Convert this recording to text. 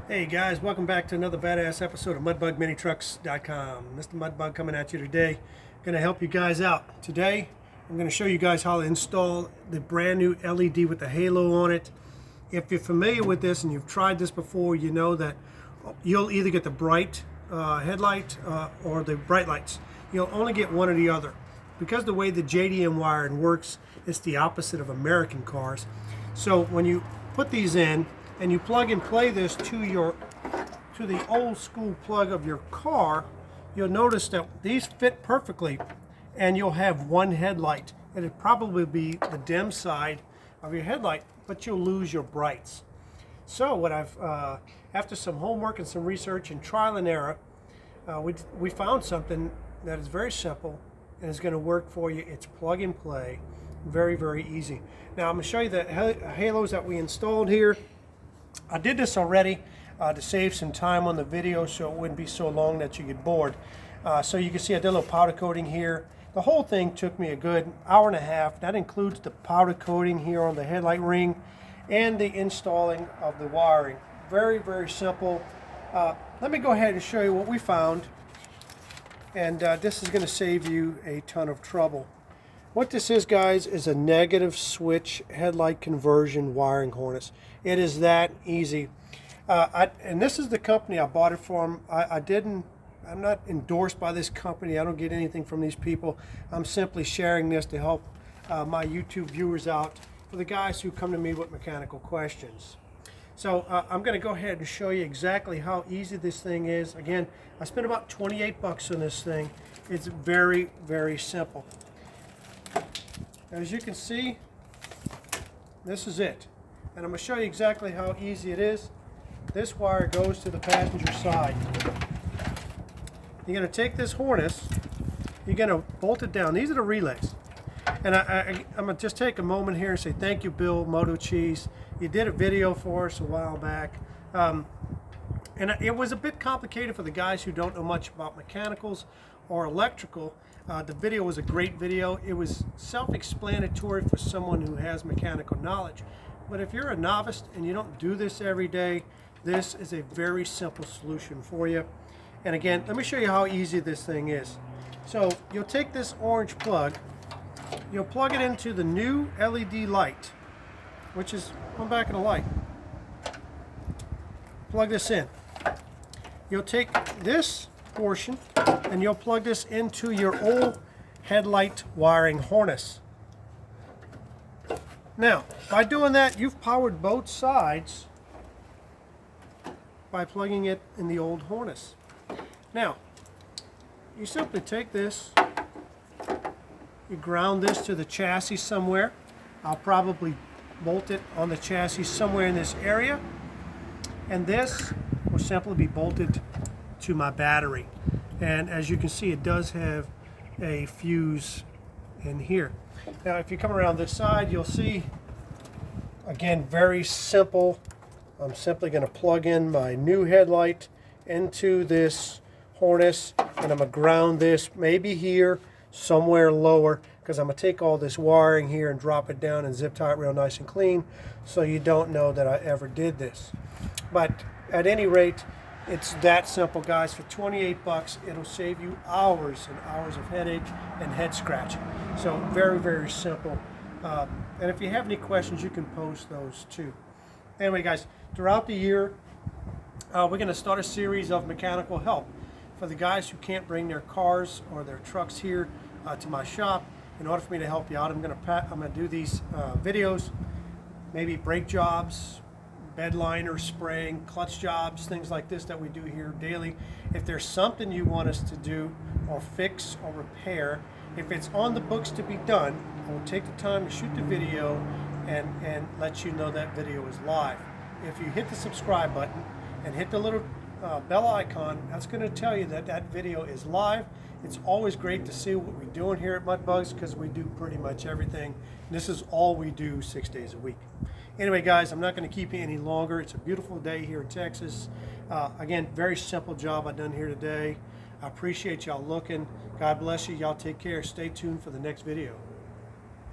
Hey guys, welcome back to another badass episode of MudbugMiniTrucks.com. Mr. Mudbug coming at you today. Going to help you guys out. Today, I'm going to show you guys how to install the brand new LED with the halo on it. If you're familiar with this and you've tried this before, you know that you'll either get the bright headlight or the bright lights. You'll only get one or the other. Because the way the JDM wiring works, it's the opposite of American cars. So when you put these in, and you plug and play this to the old school plug of your car, you'll notice that these fit perfectly, and you'll have one headlight. It'll probably be the dim side of your headlight, but you'll lose your brights. So what after some homework and some research and trial and error, we found something that is very simple and is going to work for you. It's plug and play, very, very easy. Now I'm going to show you the halos that we installed here. I did this already to save some time on the video so it wouldn't be so long that you get bored. So you can see I did a little powder coating here. The whole thing took me a good hour and a half. That includes the powder coating here on the headlight ring and the installing of the wiring. Very, very simple. Let me go ahead and show you what we found. And this is going to save you a ton of trouble. What this is, guys, is a negative switch headlight conversion wiring harness. It is that easy. And this is the company I bought it from. I'm not endorsed by this company. I don't get anything from these people. I'm simply sharing this to help my YouTube viewers out, for the guys who come to me with mechanical questions. So I'm going to go ahead and show you exactly how easy this thing is. Again, I spent about 28 bucks on this thing. It's very, very simple. As you can see, this is it. And I'm going to show you exactly how easy it is. This wire goes to the passenger side. You're going to take this harness, you're going to bolt it down. These are the relays. And I'm going to just take a moment here and say thank you, Bill Moto Cheese. You did a video for us a while back. And it was a bit complicated for the guys who don't know much about mechanicals or electrical. The video was a great video. It was self-explanatory for someone who has mechanical knowledge. But if you're a novice and you don't do this every day, this is a very simple solution for you. And again, let me show you how easy this thing is. So you'll take this orange plug, you'll plug it into the new LED light, which is on back of the light. Plug this in. You'll take this portion and you'll plug this into your old headlight wiring harness. Now, by doing that, you've powered both sides by plugging it in the old harness. Now, you simply take this, you ground this to the chassis somewhere. I'll probably bolt it on the chassis somewhere in this area, and this will simply be bolted to my battery. And as you can see, it does have a fuse in here. Now if you come around this side, you'll see, again, very simple. I'm simply going to plug in my new headlight into this harness, and I'm going to ground this maybe here, somewhere lower, because I'm going to take all this wiring here and drop it down and zip tie it real nice and clean, so you don't know that I ever did this. But at any rate, it's that simple, guys. For 28 bucks, it'll save you hours and hours of headache and head scratching. So very, very simple. And if you have any questions, you can post those too. Anyway, guys, throughout the year, we're going to start a series of mechanical help for the guys who can't bring their cars or their trucks here to my shop. In order for me to help you out, I'm going to do these videos, maybe brake jobs, bed liner spraying, clutch jobs, things like this that we do here daily. If there's something you want us to do or fix or repair, if it's on the books to be done, I will take the time to shoot the video and let you know that video is live. If you hit the subscribe button and hit the little bell icon, that's going to tell you that that video is live. It's always great to see what we're doing here at Mudbugs, because we do pretty much everything. This is all we do 6 days a week. Anyway, guys, I'm not going to keep you any longer. It's a beautiful day here in Texas. Again, very simple job I've done here today. I appreciate y'all looking. God bless you. Y'all take care. Stay tuned for the next video.